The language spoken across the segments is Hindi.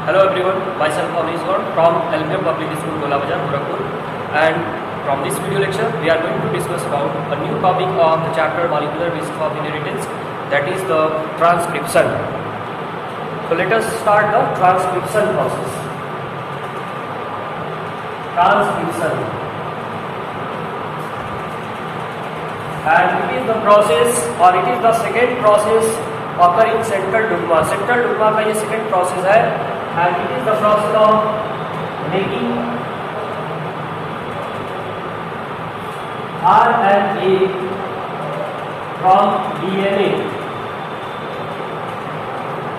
Hello everyone, myself Avnish Gaur from LPM Public School, Gola Bazar, Gorakhpur, and from this video lecture we are going to discuss about a new topic of the chapter Molecular Basis of Inheritance, that is the transcription. So let us start the transcription process. Transcription, and it is the process, or it is the second process occurring central dogma. Central dogma का ये second process है, and it is the process of making RNA from DNA.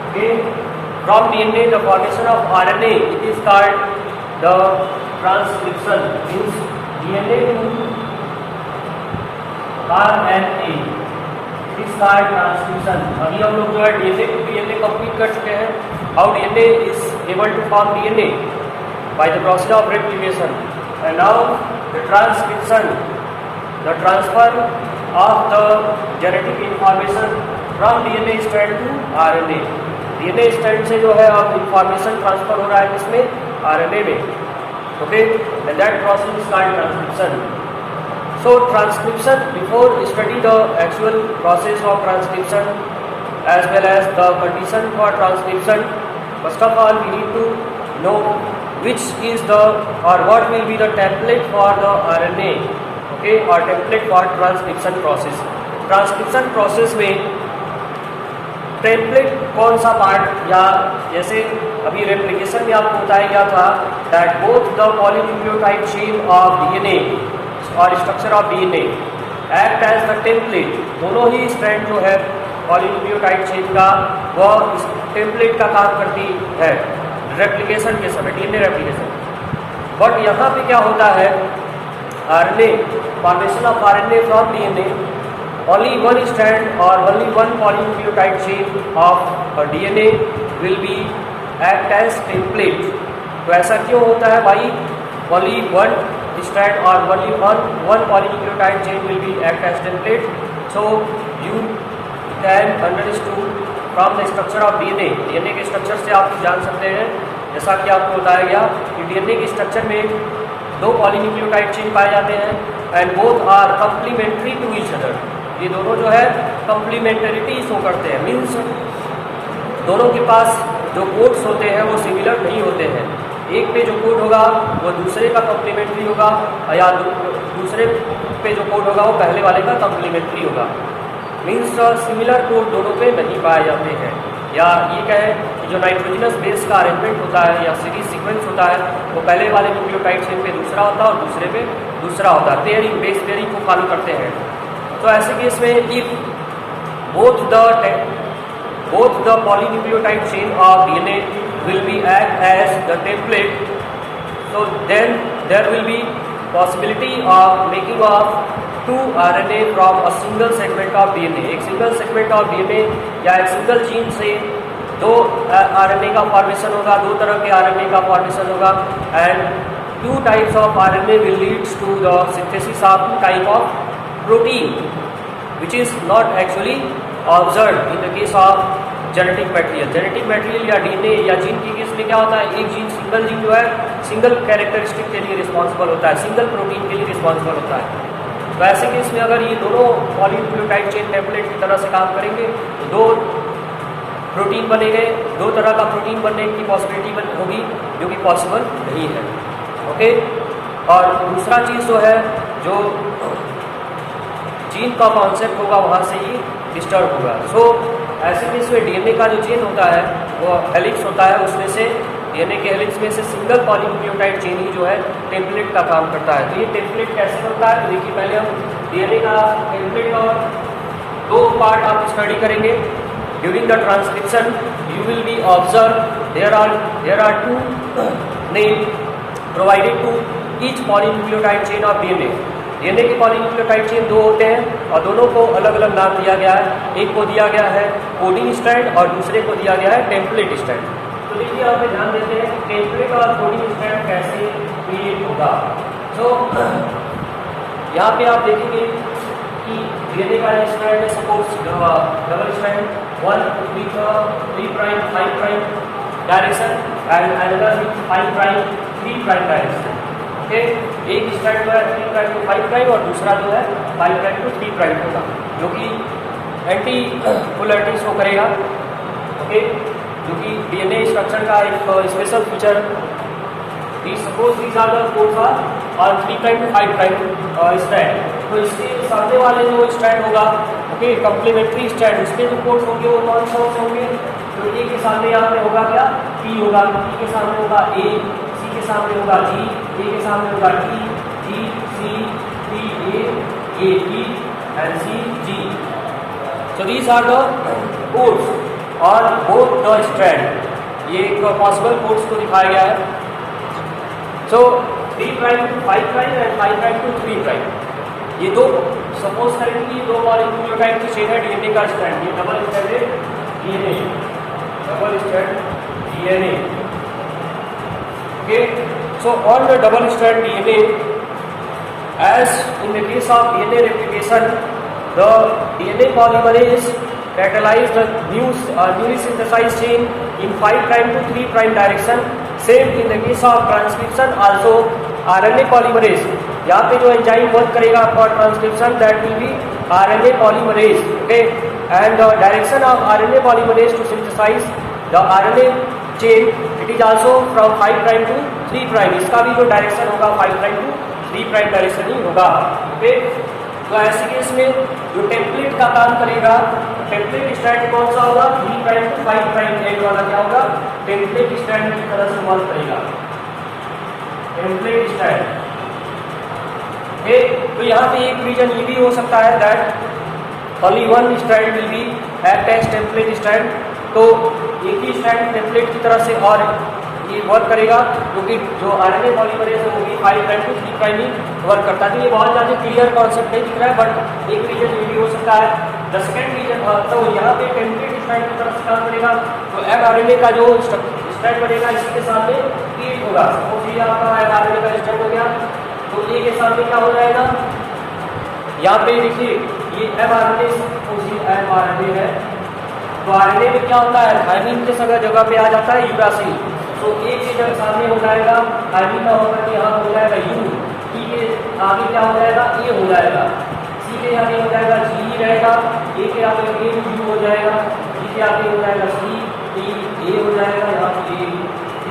Okay, from DNA, the formation of RNA, it is called the transcription. Means DNA to RNA, it is called transcription. अभी हम लोग जो है DNA to DNA कंप्लीट कर चुके हैं. How DNA is able to form DNA by the process of replication, and now the transcription, the transfer of the genetic information from DNA strand to RNA. DNA strand से जो है अब information transfer हो रहा है किसमें? RNA में. Okay, and that process is called transcription. So transcription, before study the actual process of transcription as well as the condition for transcription, first of all we need to know which is the, or what will be the template for the RNA, okay, or template for transcription process. Transcription process में टेम्पलेट कौन सा पार्ट, या जैसे अभी रेप्लिकेशन में आपको बताया गया था that both the polynucleotide chain of DNA और structure of DNA act as the template. दोनों ही स्ट्रैंड जो है पॉलीन्यूक्लियोटाइड चेन का वह टेम्पलेट का काम करती है रेप्लिकेशन के समय, डीएनए रेप्लिकेशन. बट यहाँ पे क्या होता है, RNA, formation of RNA from DNA, only one strand or only one polynucleotide chain of DNA will be act as template. तो ऐसा क्यों होता है भाई? Only one strand or only one polynucleotide chain will be act as template. So you can understand from the structure of DNA. DNA के स्ट्रक्चर से आप जान सकते हैं, जैसा कि आपको बताया गया कि DNA के स्ट्रक्चर में दो पॉलीन्यूक्लियोटाइड चेन पाए जाते हैं and both are complementary to each other. ये दोनों जो है कम्प्लीमेंटरिटी शो करते हैं. मीन्स दोनों के पास जो कोड्स होते हैं वो सिमिलर नहीं होते हैं. एक पे जो कोड होगा वो दूसरे का कम्प्लीमेंट्री होगा, या दूसरे पे जो कोड होगा वो पहले वाले का कम्प्लीमेंट्री होगा. मीन्स सिमिलर कोड दोनों पे नहीं पाए जाते हैं. या ये कहें कि जो नाइट्रोजनस बेस का अरेंजमेंट होता है या सीरीज सीक्वेंस होता है वो पहले वाले न्यूक्लियोटाइड चेन पे दूसरा होता है और दूसरे पे दूसरा होता है. पेयरिंग, बेस पेयरिंग को फॉलो करते हैं. तो ऐसे केस में if both the polynucleotide chain of DNA will be act as the template, so then there will be possibility of making of two RNA from a single segment of DNA. एक सिंगल सेगमेंट ऑफ DNA या एक सिंगल जीन से दो RNA का फॉर्मेशन होगा, दो तरह के RNA का फॉर्मेशन होगा, and two types of RNA will leads to the synthesis of two type of protein which is not actually observed in the case of genetic material. Genetic material या डीएनए या जीन की केस में क्या होता है, एक जीन, सिंगल जीन जो है सिंगल कैरेक्टरिस्टिक के लिए रिस्पॉन्सिबल होता है, सिंगल प्रोटीन के लिए रिस्पॉन्सिबल होता है. तो ऐसे केस में अगर ये दोनों पॉलीन्यूक्लियोटाइड चेन टेम्पलेट की तरह से काम करेंगे तो दो प्रोटीन बनेंगे, दो तरह का प्रोटीन बनने की पॉसिबिलिटी होगी जो कि पॉसिबल नहीं है. ओके, और दूसरा चीज़ जो है जो जीन का कॉन्सेप्ट होगा वहाँ से ही डिस्टर्ब होगा. सो ऐसे केस में डीएनए का जो चेन होता है वो हेलिक्स होता है, उसमें से डीएनए के हेलिक्स में से सिंगल पॉलीन्यूक्लियोटाइड चेन ही जो है टेम्पलेट का काम करता है. तो ये टेम्पलेट कैसे बनता है, तो देखिए पहले हम डीएनए का टेम्पलेट और दो पार्ट आप स्टडी करेंगे. During the transcription you will be observe there are two name provided to each polynucleotide chain of DNA. DNA के पॉलीन्यूक्लियोटाइड चेन दो होते हैं और दोनों को अलग अलग नाम दिया गया है. एक को दिया गया है कोडिंग स्ट्रैंड और दूसरे को दिया गया है टेम्पलेट स्ट्रैंड. तो देखिए यहाँ पे ध्यान देते हैं कि टेम्पलेट और कोडिंग स्ट्रैंड कैसे क्रिएट होगा. तो यहाँ पे आप देखेंगे कि डीएनए का स्ट्रैंड है suppose double strand 1 3 prime 5 prime direction and another with 5 prime 3 prime direction. Okay, एक स्ट्रैंड जो है 3 प्राइम टू 5 प्राइम और दूसरा जो है 5 प्राइम टू 3 प्राइम होगा, जो कि एंटी पोलैरिटी शो करेगा। ओके, जो कि डीएनए स्ट्रक्चर का एक special feature. Suppose these are the codes और 3 प्राइम टू 5 प्राइम स्ट्रैंड, तो इसके सामने वाले जो स्ट्रैंड होगा, ओके, कम्प्लीमेंट्री स्ट्रैंड, उसके जो कोड्स होंगे वो कौन कौन से होंगे? तो ए के सामने यहाँ पे होगा क्या? पी होगा, पी के सामने होगा ए, सी के सामने होगा जी, ए के सामने होगा T, G C, T A P and C G. So these are the codes और बोथ द स्ट्रैंड। ये एक पॉसिबल कोड्स को दिखाया गया है। So 3 prime to 5 prime and 5 prime to 3 prime, ये दो सपोज करेंगे कि दो पॉलीन्यूक्लियोटाइड की चेन है डीएनए का स्ट्रैंड, ये double stranded DNA, double strand DNA. Okay, so on the double strand DNA, as in the case of DNA replication, the DNA polymerase catalyze the newly synthesized chain in 5 prime to 3 prime direction. Same in the case of transcription also, RNA polymerase, यहाँ पे जो एंजाइम वर्क करेगा for transcription, that will B RNA polymerase. Okay, and the direction of RNA polymerase to synthesize the RNA chain, it is also from 5 prime to 3 prime. इसका भी जो डायरेक्शन होगा 5 prime to 3 प्राइम डायरेक्शन ही होगा। ओके, तो ऐसे केस में जो टेम्पलेट का काम करेगा, टेम्पलेट स्ट्रैंड कौन सा होगा? 3 प्राइम टू 5 प्राइम एंड वाला क्या होगा? टेम्पलेट स्ट्रैंड की तरह से वर्क करेगा, टेम्पलेट स्ट्रैंड। ओके, तो यहाँ पे एक रीजन ये भी हो सकता है that only one strand will be act as template strand, तो एक ही स्ट्रैंड टेम्पलेट की तरह से और ये वर्क करेगा, क्योंकि जो आरएनए पॉलीमरेज है वो भी 5 प्राइम टू 3 प्राइम ही वर्क करता है। तो ये बहुत ज़्यादा क्लियर कॉन्सेप्ट नहीं दिख रहा है, बट एक रीजन ये भी हो सकता है। द सेकेंड रीजन, तो यहाँ पे टेम्पलेट स्ट्रैंड की तरफ से काम करेगा, तो एमआरएनए का जो स्ट्रैंड बनेगा इसी के सामने क्रिएट होगा। सपोज ये आपका एमआरएनए का स्ट्रैंड हो गया, तो ए के सामने क्या हो जाएगा? यहाँ पे देखिए ये एमआरएनए है, तो आरएनए में क्या होता है? थायमिन के जगह पे आ जाता है यूरासिल, तो ए के जब सामने हो जाएगा थायमिन का होकर के यहाँ हो जाएगा यू, टी के आगे क्या हो जाएगा? ए हो जाएगा, सी के आगे हो जाएगा जी रहेगा, ए के आगे ए यू हो जाएगा, जी के आगे हो जाएगा सी, टी ए हो जाएगा, यहाँ पे ए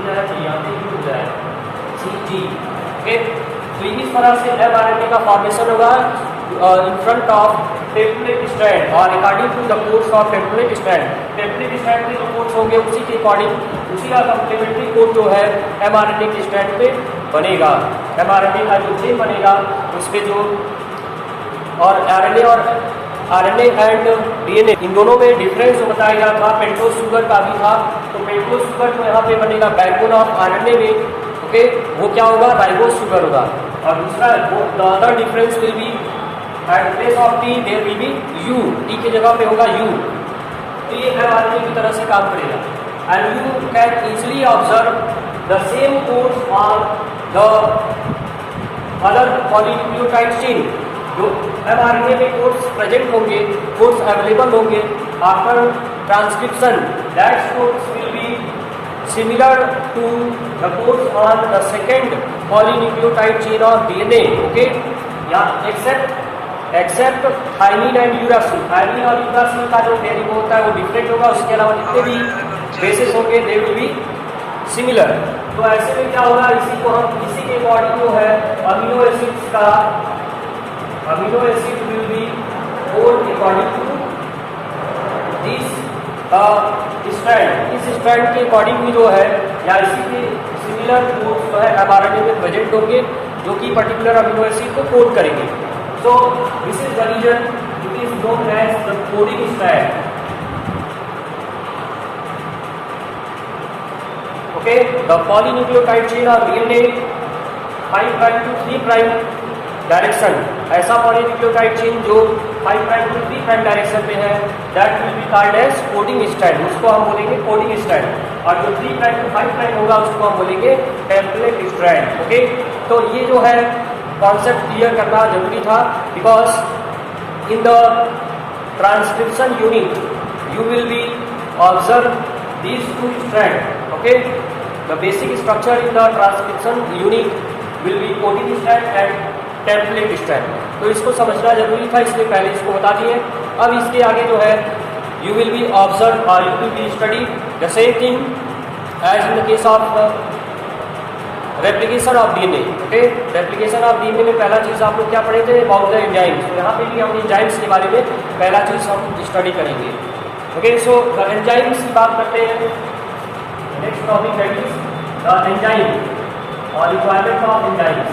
यहाँ पे यू हो जाएगा, सी जी। ओके, तो इस तरह से एमआरएनए का फॉर्मेशन होगा in front of template strand और according to the codes of template strand. Template strand के जो कोड्स होंगे उसी के अकॉर्डिंग उसी का कम्प्लीमेंट्री कोड जो है एमआरएनए के स्ट्रैंड पे बनेगा। एमआरएनए का जो चेन बनेगा उस पर जो और आरएनए एंड डीएनए इन दोनों में डिफरेंस जो बताया गया था पेंटोज शुगर का भी था, तो पेंटोज शुगर जो यहाँ पे बनेगा बैकबोन ऑफ आरएनए में, ओके, वो क्या होगा? राइबोज शुगर होगा। और दूसरा the other difference will be at place of T there will be U, T की जगह पे होगा यू, तो ये एमआरएनए की तरह से काम करेगा। And you can easily observe the same codes on the other polynucleotide chain. जो एमआरएनए में कोड्स प्रेजेंट होंगे, कोड्स अवेलेबल होंगे after transcription, that codes will be similar to the codes on the second polynucleotide chain of DNA. Okay, yeah, except thymine and uracil. Thymine और uracil का जो डेरिव होता है वो डिफरेंट होगा, उसके अलावा जितने भी बेसिस होंगे they will be similar. तो ऐसे में क्या होगा? इसी को हम इसी के अकॉर्डिंग जो है अमीनो एसिड्स का amino acid will be coded according to this strand. इस स्ट्रैंड के अकॉर्डिंग भी जो है या इसी के सिमिलर कोड्स जो है एमआरएनए में प्रेजेंट होंगे जो कि पर्टिकुलर अमीनो एसिड को कोड करेंगे। So this is the reason it is known as the coding strand. Okay, the polynucleotide chain of DNA 5 prime to 3 prime direction, ऐसा पॉलीन्यूक्लियोटाइड चेन जो 5 प्राइम टू 3 प्राइम डायरेक्शन में है, that will be called as coding strand, उसको हम बोलेंगे कोडिंग स्ट्रैंड। और जो 3 प्राइम टू 5 प्राइम होगा उसको हम बोलेंगे टेम्पलेट स्ट्रैंड। ओके, तो ये जो है कॉन्सेप्ट क्लियर करना जरूरी था, because in the transcription unit you will be observe these two strand. Okay, the basic structure in the transcription unit will be coding strand and template strand. तो इसको समझना जरूरी था, इसलिए पहले इसको बता दिए. अब इसके आगे जो है you will be observed or you will be studied the same thing as in the case of replication of DNA. Okay, replication of DNA में पहला चीज आप लोग क्या पढ़े थे, about the enzymes. तो यहाँ पे भी हम enzymes के बारे में पहला चीज हम स्टडी करेंगे. Okay, so the enzymes की बात करते हैं. Next topic that is the enzyme or requirement of enzymes.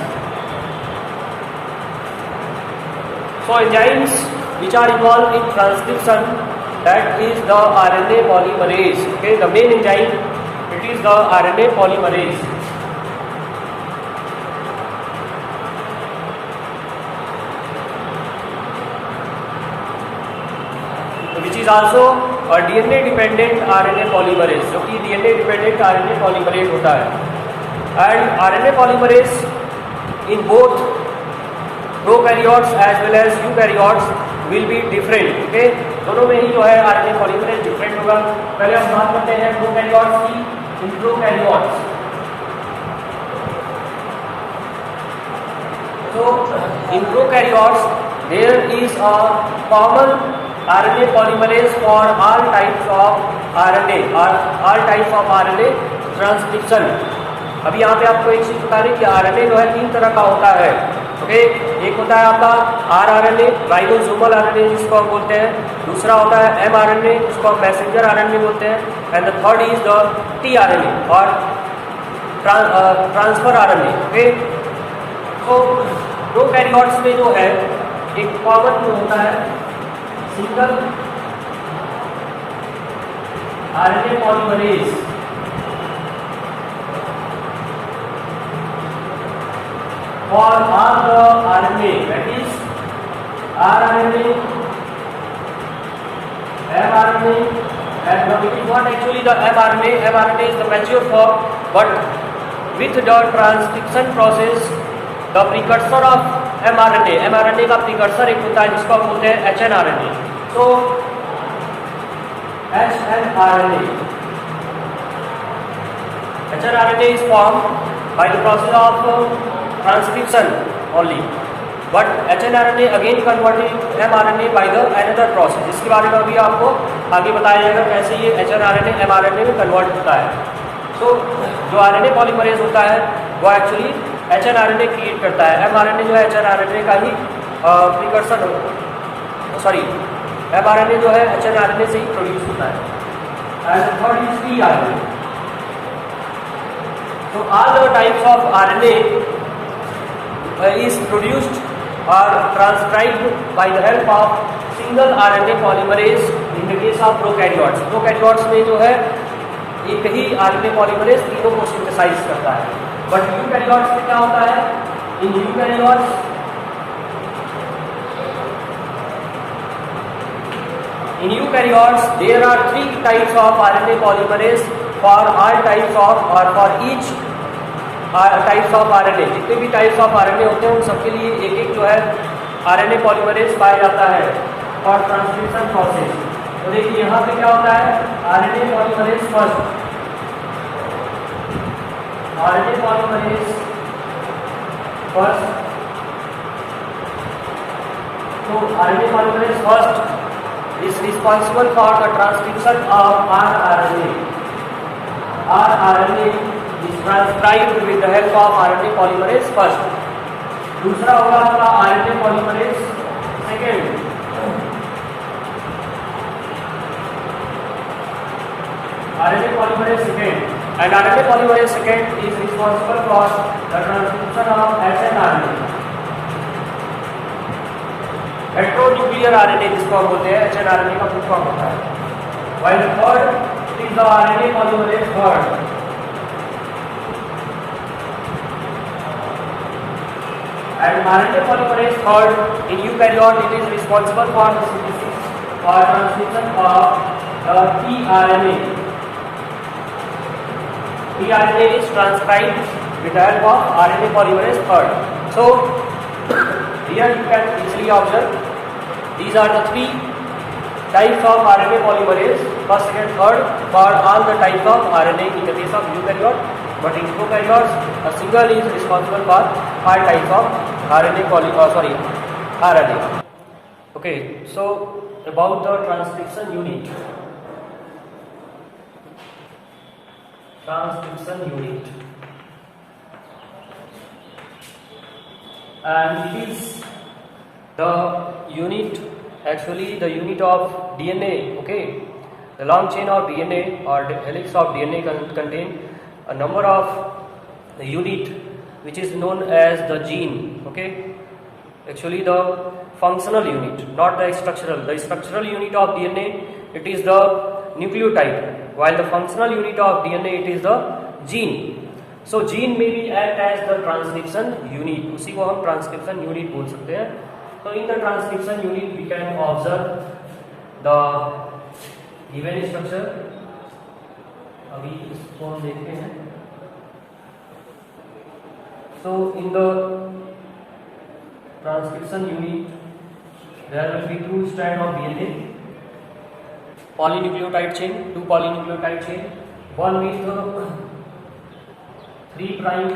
So enzymes which are involved in transcription, that is the RNA polymerase. Okay, the main enzyme, it is the RNA polymerase. Which is also a DNA dependent RNA polymerase, जो कि DNA dependent RNA polymerase होता है. And RNA polymerase in both prokaryotes as well as eukaryotes will be different. Okay, दोनों में ही जो है RNA polymerase different होगा. पहले हम बात करते हैं prokaryotes की. In prokaryotes, so in prokaryotes there is a common RNA polymerase for all types of RNA or all types of RNA transcription. अभी यहाँ पे आपको एक चीज बता रही कि RNA जो है 3 तरह का होता है. ओके, एक होता है आपका rRNA, राइबोसोमल RNA जिसको हम बोलते हैं. दूसरा होता है mRNA, जिसको हम मैसेंजर RNA बोलते हैं. And the third is the tRNA और ट्रांसफर RNA. ओके, तो प्रोकैरियोट्स में जो है एक कॉमन जो होता है single RNA polymerase for all the RNA, that is rRNA, mRNA, and it is not actually the mRNA. mRNA is the mature form, but with the transcription process, the precursor of mRNA, mRNA का precursor एक होता है जिसको हम बोलते हैं hnRNA. So hnRNA is formed by the process of transcription only, but hnRNA again converted mRNA by the another process. इसके बारे में अभी आपको आगे बताया जाएगा कैसे ये hnRNA mRNA में कन्वर्ट होता है. तो जो RNA पॉलीमरेज होता है वो एक्चुअली hnRNA क्रिएट करता है. mRNA जो है hnRNA का ही प्रिकर्सर, सॉरी mRNA जो है hnRNA से ही प्रोड्यूस होता है. And third is tRNA. So all the types of RNA is produced or transcribed by the help of single RNA polymerase in the case of prokaryotes. Prokaryotes में जो है एक ही RNA polymerase तीनों को सिंथेसाइज करता है. बट यूकैरियोट्स में क्या होता है, इन eukaryotes there are 3 types of RNA polymerase for all types of or for each types of RNA. जितने भी टाइप्स ऑफ RNA होते हैं उन सबके लिए एक एक जो है RNA पॉलीमरेज पाया जाता है फॉर ट्रांसक्रिप्शन प्रोसेस. तो देखिए यहाँ पे क्या होता है, RNA polymerase first, RNA polymerase first. तो RNA polymerase first is responsible for the transcription of rRNA. rRNA is transcribed with the help of RNA polymerase first. दूसरा होगा आपका RNA polymerase second. RNA polymerase second, and RNA polymerase second is responsible for the transcription of hnRNA. हेटेरोन्यूक्लियर RNA जिसको हम बोलते हैं hnRNA का फुल फॉर्म होता है. While third is the RNA polymerase third. And RNA polymerase third in eukaryote it is responsible for the synthesis or transcription of tRNA. tRNA is transcribed with the help of RNA polymerase third. So here you can easily observe these are the 3 types of RNA polymerase, first, second, third. for all the types of RNA in the case of eukaryote, but in prokaryotes a single is responsible for all types of RNA. Okay, so about the transcription unit. And it is the unit, actually the unit of DNA. Okay, the long chain of DNA or the helix of DNA contain a number of unit which is known as the gene. Okay, actually the functional unit, not the structural. The structural unit of DNA, it is the nucleotide, while the functional unit of DNA, it is the gene. So gene may be act as the transcription unit, उसी को हम transcription unit बोल सकते हैं. So in the transcription unit we can observe the given structure. अभी इसको हम देखते हैं. So in the transcription unit there will be two strands of DNA, polynucleotide chain, two polynucleotide chain, one with 3 prime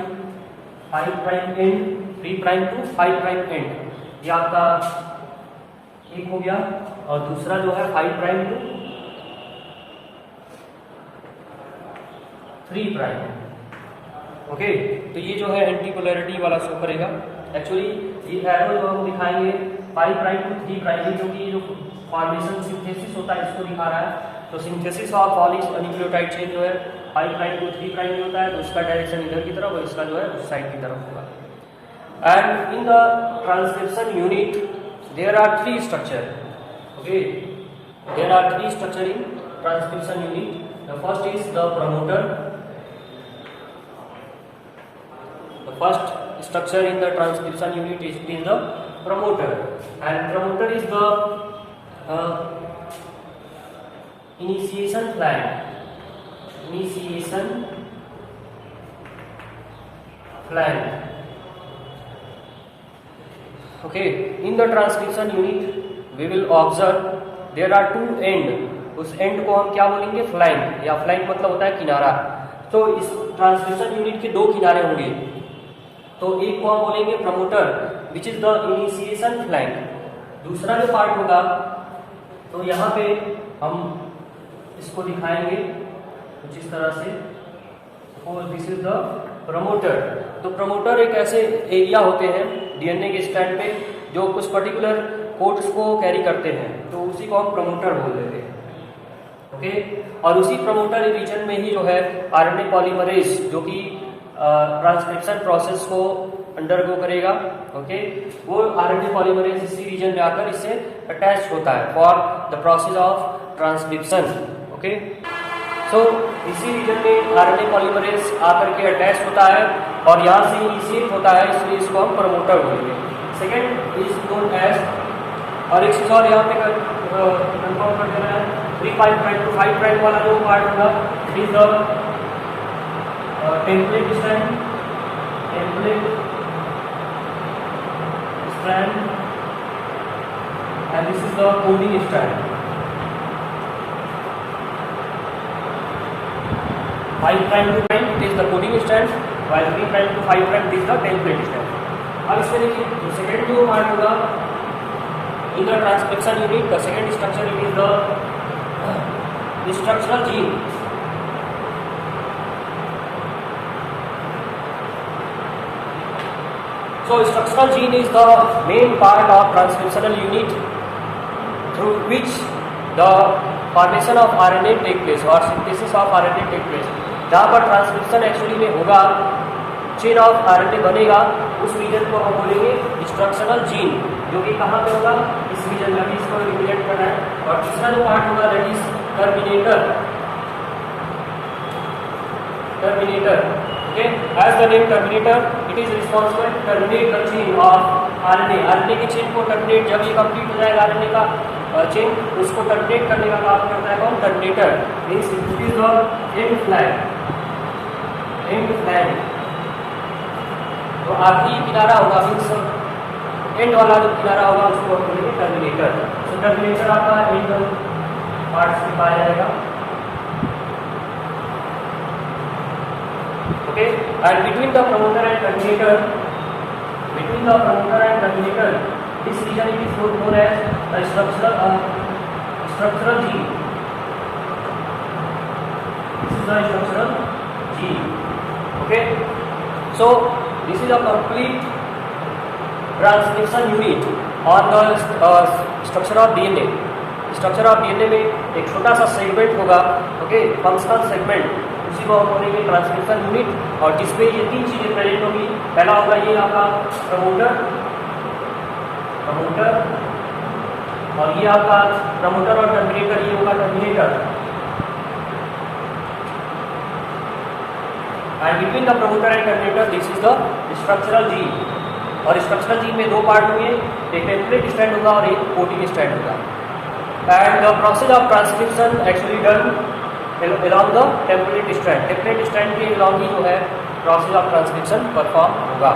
5 prime end, 3 prime to 5 prime end, ये आपका एक हो गया, और दूसरा जो है 5 prime to 3 prime. ओके, तो ये जो है एंटी पोलैरिटी वाला शो करेगा. एक्चुअली ये एरो जो हम दिखाएंगे 5 प्राइम टू 3 प्राइम, क्योंकि ये जो फॉर्मेशन सिंथेसिस होता है इसको दिखा रहा है. तो सिंथेसिस ऑफ पॉलीन्यूक्लियोटाइड चेन जो है 5 प्राइम टू 3 प्राइम होता है, तो उसका डायरेक्शन इधर की तरफ और इसका जो है उस साइड की तरफ होगा. And in the transcription unit there are 3 structure. Okay, there are 3 structure in transcription unit. The first is the promoter. The first structure in the transcription unit is the promoter, and promoter is the initiation flank. Okay, in the transcription unit we will observe there are 2 end. उस end को हम क्या बोलेंगे? फ्लैंक, या फ्लैंक मतलब होता है किनारा. तो इस ट्रांसक्रिप्शन यूनिट के 2 किनारे होंगे. तो एक को हम बोलेंगे promoter which is the initiation flank. दूसरा जो पार्ट होगा, तो यहाँ पे हम इसको दिखाएंगे कुछ इस तरह से. This is the promoter. तो प्रमोटर एक ऐसे एरिया होते हैं डीएनए के स्टैंड पे जो कुछ पर्टिकुलर कोड्स को कैरी करते हैं, तो उसी को हम प्रमोटर बोल देते हैं. ओके, और उसी प्रमोटर रीजन में ही जो है आरएनए पॉलीमरेज जो कि ट्रांसक्रिप्शन प्रोसेस को अंडरगो करेगा. ओके, वो आरएनए पॉलीमरेज इसी रीजन में आकर इससे अटैच होता है for the process of transcription. Okay, so इसी रीजन में आरएनए पॉलीमरेज आकर के अटैच होता है और यहाँ से इनिशिएट होता है, इसलिए इसको हम प्रमोटर बोलेंगे. सेकेंड इज नोन एज, और एक चीज और यहाँ पे कंफर्म कर देना है, 3 प्राइम टू 5 प्राइम वाला जो पार्ट होगा is the template strand, and this is the coding strand. 5 prime to 9 it is the coding strand, while 3 prime to 5 prime it is the template strand. अब इसमें देखिए जो सेकेंड जो पार्ट होगा इन the transcription unit, the second structure it is the structural gene. So structural gene is the main part of transcriptional unit through which the formation of RNA take place or synthesis of RNA take place. जहाँ पर ट्रांसक्रिप्शन एक्चुअली में होगा, चेन ऑफ RNA बनेगा, उस रीजन को हम बोलेंगे स्ट्रक्चरल जीन, जो कि कहाँ पे होगा? इस रीजन में. अभी इसको रिप्रेजेंट करना है. और तीसरा जो पार्ट होगा that is terminator. Okay, as the name terminator, it is responsible to terminate the chain of RNA. RNA की चेन को टर्मिनेट, जब ये कंप्लीट हो जाएगा RNA का चेन, उसको टर्मिनेट करने का काम करता है कौन? Terminator. Means it is the end flank. तो आखिरी किनारा होगा, मीन्स एंड वाला जो किनारा होगा उसको हम बोलेंगे टर्मिनेटर. तो टर्मिनेटर आपका एंड पार्ट से पाया जाएगा. Okay, and between the promoter and terminator, this region is known as the structural gene. This is the structural gene. Okay, so this is a complete transcription unit on the structure of DNA. Structure of DNA में एक छोटा सा सेगमेंट होगा, ओके, फंक्शनल सेगमेंट, उसी को हम बोलेंगे ट्रांसक्रिप्शन यूनिट, और जिसमें ये तीन चीजें प्रेजेंट होगी। पहला होगा ये आपका प्रमोटर, और ये आपका प्रमोटर और टर्मिनेटर, ये होगा terminator. And between the promoter and terminator this is the structural gene. और स्ट्रक्चरल जीन में दो पार्ट होंगे, एक टेम्पलेट स्ट्रैंड होगा और एक प्रोटीन स्ट्रैंड होगा। And the process of transcription actually done along the template strand. Template strand के along ही जो है process of transcription perform होगा।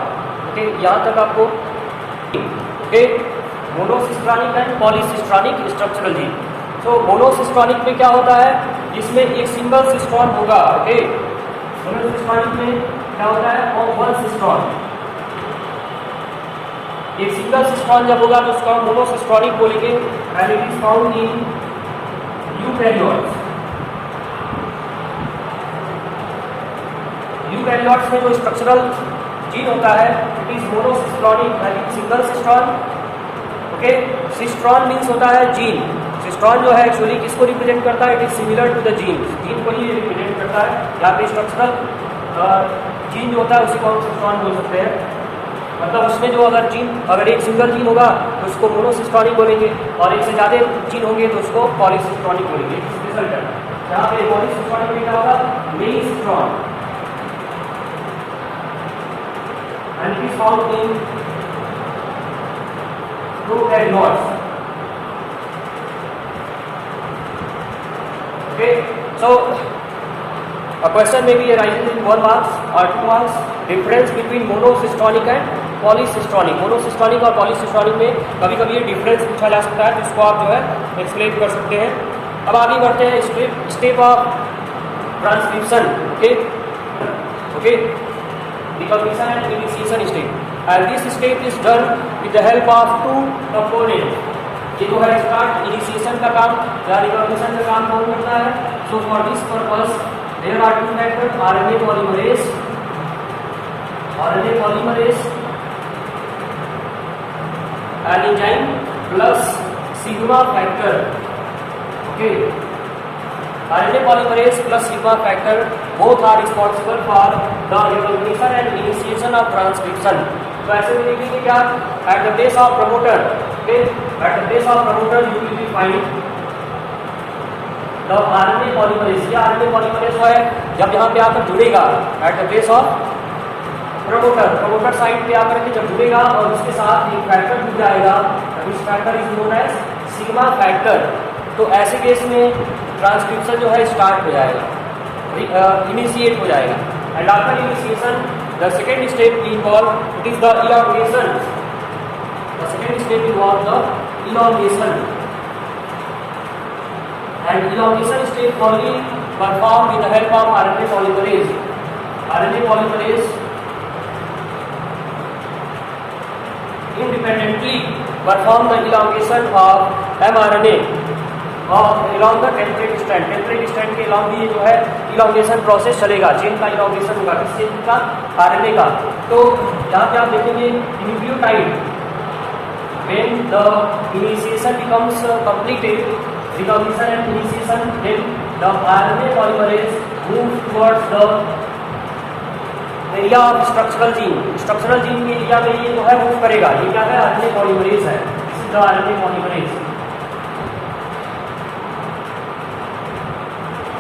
ओके, यहाँ तक आपको okay. Monocistronic and polycistronic structural gene. So monocistronic में क्या होता है, जिसमें एक सिंगल सिस्ट्रॉन होगा। ओके, मोनोसिस्ट्रॉनिक में क्या होता है, वन सिस्ट्रॉन, एक सिंगल सिस्ट्रॉन जब होगा तो उसको हम मोनोसिस्ट्रॉनिक बोलेंगे। And it is found in eukaryotes. Eukaryotes में जो स्ट्रक्चरल जीन होता है it is monocistronic and single cistron. Okay, cistron means होता है जीन। सिस्ट्रॉन जो है एक्चुअली किसको रिप्रेजेंट करता है, it is similar to the gene, gene को ही रिप्रेजेंट करता है। यहाँ पे स्ट्रक्चरल जीन जो होता है उसी को हम सिस्ट्रॉन बोल सकते हैं। मतलब उसमें जो अगर जीन, अगर एक सिंगल जीन होगा तो उसको मोनोसिस्ट्रॉनिक बोलेंगे, और एक से ज़्यादा जीन होंगे तो उसको पॉलीसिस्ट्रॉनिक बोलेंगे। रिजल्ट है यहाँ पे पॉलीसिस्ट्रॉनिक में क्या होगा, main cistron, and it is found in prokaryotes. Okay, so a question may be arises in 1 marks or 2 marks, difference between monocistronic and polycistronic। Monocistronic और पॉलीसिस्ट्रॉनिक में कभी कभी ये डिफरेंस पूछा जा सकता है, तो इसको आप जो है एक्सप्लेन कर सकते हैं। अब आगे बढ़ते हैं step of transcription. Okay, recognition and initiation step, and this step is done with the help of two component. ये जो है स्टार्ट इनिशिएशन का काम या रिकॉग्निशन का काम कौन करता है। So for this purpose there are two factors, RNA polymerase and enzyme plus sigma factor। okay, RNA polymerase plus sigma factor both are responsible for the recognition and initiation of transcription। तो ऐसे में देखेंगे क्या, at the place of promoter, okay, at the place of promoter you will be find the RNA polymerase। ये RNA polymerase जो है जब यहाँ पे आकर जुड़ेगा at the place of promoter site पे आकर के जब जुड़ेगा और उसके साथ एक फैक्टर जुड़ जाएगा, this factor is known as sigma factor. तो ऐसे केस में ट्रांसक्रिप्शन जो है स्टार्ट हो जाएगा, इनिशिएट हो जाएगा। And after initiation the second step involve it is the elongation. The second step involve the elongation, and elongation step only performed with the help of RNA polymerase। RNA polymerase independently perform the elongation of mRNA और along the template strand। template strand के along भी जो है elongation process चलेगा, चेन का elongation होगा, किस चेन का, RNA का। तो यहाँ पे आप देखेंगे nucleotide when the initiation becomes completed, recognition and initiation, then the RNA polymerase moves towards the area of structural gene। structural gene के एरिया में ये जो है मूव करेगा। ये क्या है, RNA polymerase है। This is the RNA polymerase,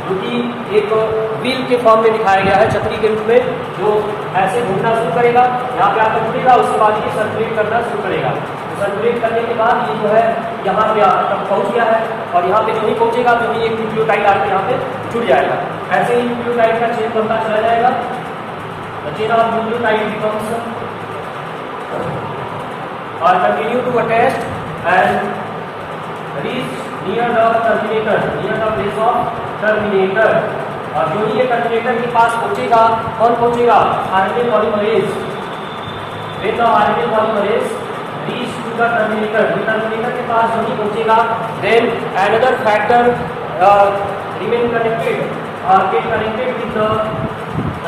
जो कि एक व्हील के फॉर्म में दिखाया गया है, छतरी के रूप में, जो ऐसे घूमना शुरू करेगा, यहाँ पे आकर जुड़ेगा, उसके बाद ये सर्कुलेट करना शुरू करेगा। सर्कुलेट करने के बाद ये जो है यहाँ पे तक पहुँच गया है, और यहाँ पे जो ही पहुँचेगा तो ही एक न्यूक्लियोटाइड आकर यहाँ पे जुड़ जाएगा। ऐसे ही न्यूक्लियोटाइड का चेन बनता चला जाएगा। The chain of nucleotide becomes or continue to attach and reach near the terminator, near the place of terminator। और जो ही ये टर्मिनेटर के पास पहुंचेगा, कौन पहुंचेगा? RNA polymerase. When the RNA polymerase reach to the terminator के पास जो ही पहुंचेगा, then another factor remain connected or get connected with the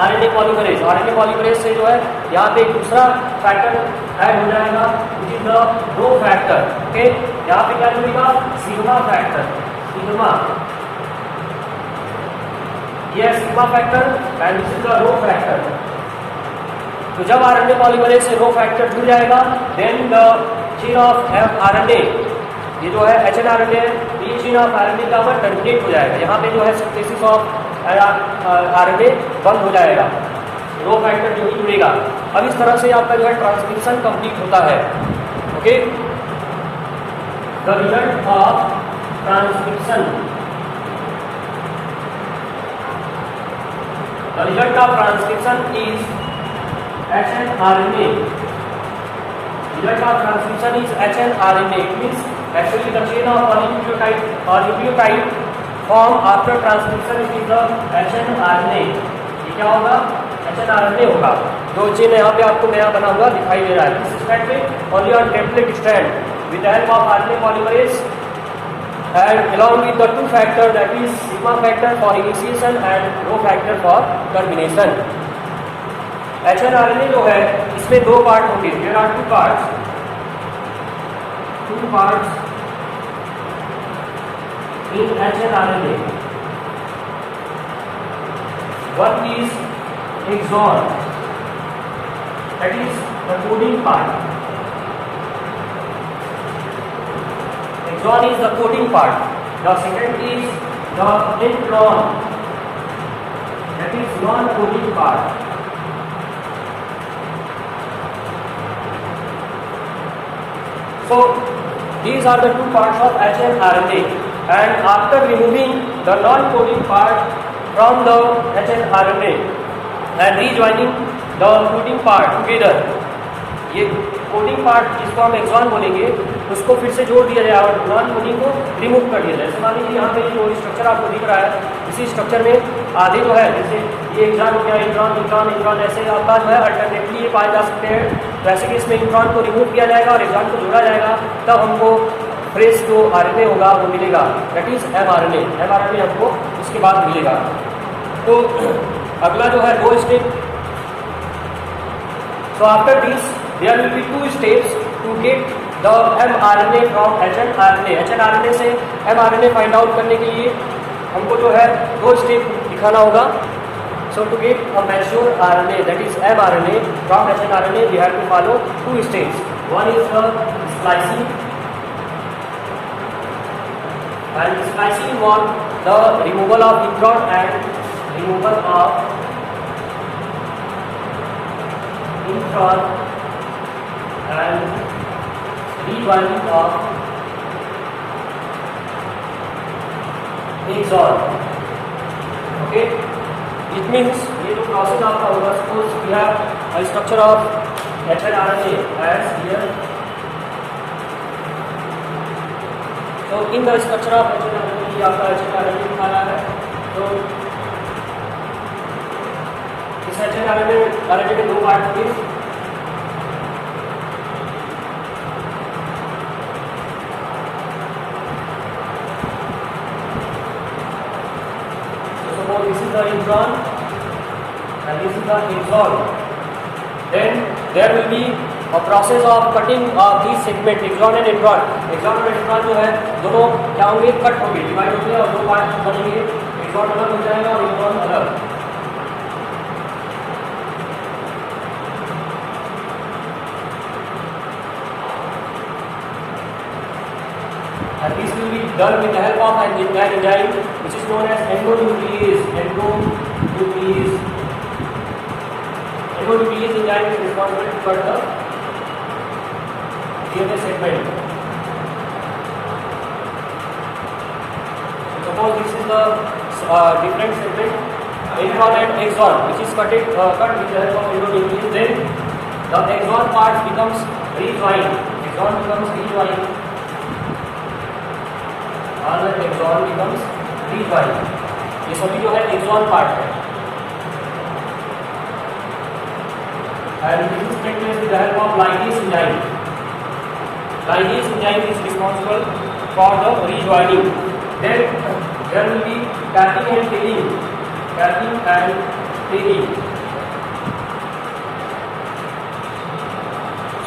RNA polymerase। RNA polymerase से जो है यहाँ पे एक दूसरा फैक्टर ऐड हो जाएगा, which is the rho factor. Okay, यहाँ पे क्या जुड़ेगा? Sigma factor. सिग्मा, ये sigma factor and this is the rho factor. तो जब आरएनए पॉलीमरेज से रो फैक्टर जुड़ जाएगा, then the chain of RNA, ये जो है एचएनआरएनए, ये चेन ऑफ आरएनए का वर्क टर्मिनेट हो जाएगा। यहाँ पे जो है सिंथेसिस ऑफ आरएनए बंद हो जाएगा, रो फैक्टर जो ही जुड़ेगा। अब इस तरह से आपका जो है ट्रांसक्रिप्शन कंप्लीट होता है। Okay, the result of transcription, the result of transcription is HNRNA. Result of transcription is HNRNA. It means actually the chain of polynucleotide or nucleotide form after transcription is the HNRNA. ये क्या होगा? HNRNA होगा। जो चेन यहाँ पे आपको नया बना हुआ दिखाई दे रहा है। This strand में only on template strand with the help of RNA polymerase and along with the two factor, that is sigma factor for initiation and rho factor for termination। HnRNA जो है इसमें दो पार्ट होंगे। There are two parts in hnRNA. One is exon, that is the coding part. Exon is the coding part. The second is the intron, that is non coding part. So these are the two parts of HNRNA, and after removing the non-coding part from the HNRNA and rejoining the coding part together, ये कोडिंग पार्ट जिसको हम एक्सॉन बोलेंगे उसको फिर से जोड़ दिया जाए और नॉन कोडिंग को रिमूव कर दिया जाए। जैसे मान लीजिए यहाँ पे जो स्ट्रक्चर आपको दिख रहा है, इसी स्ट्रक्चर में आधे जो है, जैसे ये एक्सॉन हो गया, इंट्रॉन इंट्रॉन इंट्रॉन, ऐसे आपका जो है अल्टरनेटली ये पाए जा सकते हैं। वैसे कि इसमें इंट्रॉन को रिमूव किया जाएगा और एक्सॉन को जोड़ा जाएगा, तब हमको फ्रेश जो आरएनए होगा वो मिलेगा, दैट इज एमआरएनए। एमआरएनए हमको उसके बाद मिलेगा। तो अगला जो है दो step. So after this there will be two steps to get the mRNA from HNRNA। HNRNA से mRNA फाइंड आउट करने के लिए हमको जो है दो स्टेप दिखाना होगा। So to get a mature RNA, that is mRNA from HNRNA, we have to follow two steps. One is the splicing, and splicing involves the removal of intron and removal of intron and rebinding of exon। Okay, it means ये जो प्रोसेस आपका होगा, suppose we have a structure of HNRNA as here। तो in the structure of HNRNA ये आपका HNRNA दिखाना है। तो इस HNRNA के दो पार्ट होंगे। This is the intron and this is the exon. Then there will be a process of cutting of these segment exon and intron। exon और intron जो है दोनों क्या होंगे? कट होंगे, डिवाइड होंगे और दो पार्ट बनेंगे। exon अलग हो जाएगा और intron अलग। And this will be done with the help of an enzyme which is known as endonuclease। Endonuclease enzyme is responsible for the DNA segment। Suppose this is the different segment, intron and exon, which is cut with the help of endonuclease। Then the exon part becomes rejoined। All the exon becomes rejoined। ये सभी जो है एक्सॉन पार्ट है। And this is taken with the help of ligase enzyme. Ligase enzyme is responsible for the rejoining. Then there will be capping and tailing. Capping and tailing.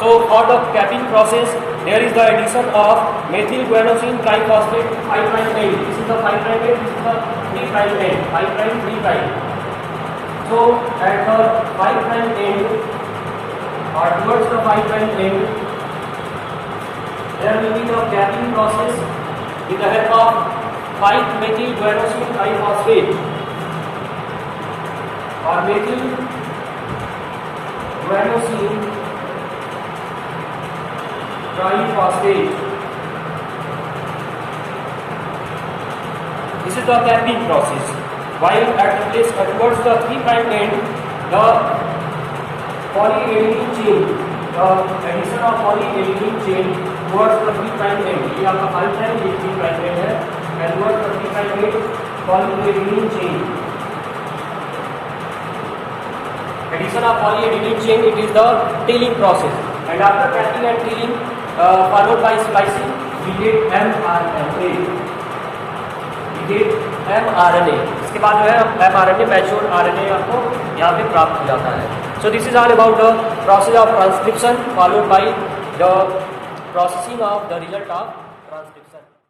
So for the capping process, there is the addition of methyl guanosine triphosphate 5' end. This is the 5' end. This is the 3' end. 5', 3'. So at the 5' end, or towards the 5' end, there will be the capping process with the help of 5-methyl guanosine triphosphate or methyl guanosine triphosphate. This is the capping process. While at the place towards the 3' end, the polyadenine chain, the addition of polyadenine chain towards the 3' end, ये आपका 5' ये 3' end है, and towards the 3' end polyadenine chain. Addition of polyadenine chain, it is the tailing process, and after capping and tailing, followed by splicing, we get mRNA. इसके बाद जो है mRNA मैच्योर RNA आपको यहाँ पे प्राप्त हो जाता है. So this is all about the process of transcription followed by the processing of the result of transcription.